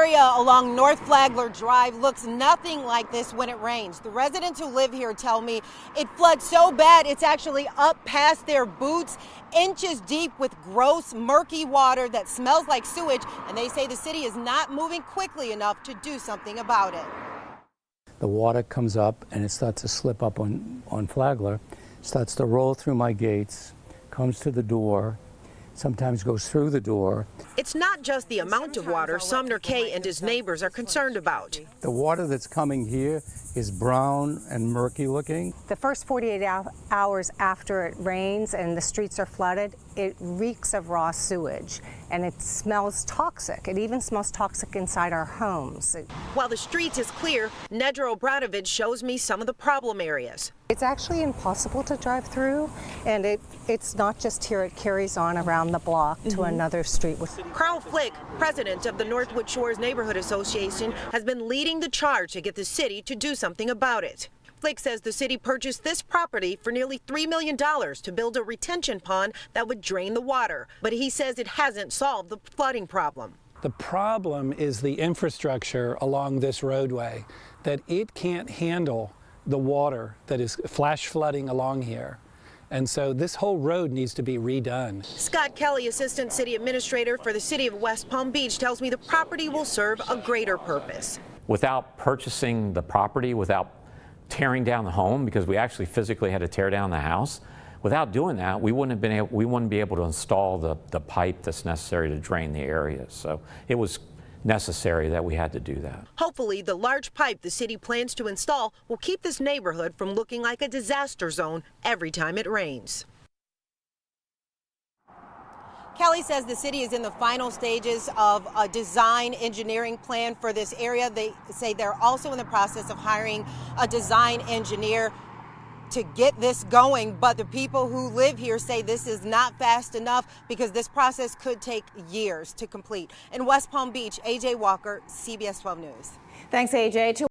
area along North Flagler Drive looks nothing like this when it rains. The residents who live here tell me it floods so bad it's actually up past their boots, inches deep with gross, murky water that smells like sewage, and they say the city is not moving quickly enough to do something about it. The water comes up and it starts to slip up on Flagler, starts to roll through my gates, comes to the door, sometimes goes through the door. It's not just the amount of water Sumner Kay and his neighbors are concerned about. The water that's coming here is brown and murky looking. The first 48 hours after it rains and the streets are flooded, it reeks of raw sewage and it smells toxic. It even smells toxic inside our homes. While the streets is clear, Nedra Obradovic shows me some of the problem areas. It's actually impossible to drive through, and it's not just here, it carries on around the block to another street. Carl Flick, president of the Northwood Shores Neighborhood Association, has been leading the charge to get the city to do something about it. Flick says the city purchased this property for nearly $3 million to build a retention pond that would drain the water, but he says it hasn't solved the flooding problem. The problem is the infrastructure along this roadway, that it can't handle the water that is flash flooding along here. And so this whole road needs to be redone. Scott Kelly, assistant city administrator for the city of West Palm Beach, tells me the property will serve a greater purpose. Without purchasing the property, without tearing down the home, because we actually physically had to tear down the house, without doing that, we wouldn't be able to install the pipe that's necessary to drain the area. So it was necessary that we had to do that. Hopefully, the large pipe the city plans to install will keep this neighborhood from looking like a disaster zone every time it rains. Kelly says the city is in the final stages of a design engineering plan for this area. They say they're also in the process of hiring a design engineer to get this going, but the people who live here say this is not fast enough because this process could take years to complete. In West Palm Beach, AJ Walker, CBS 12 News. Thanks, AJ.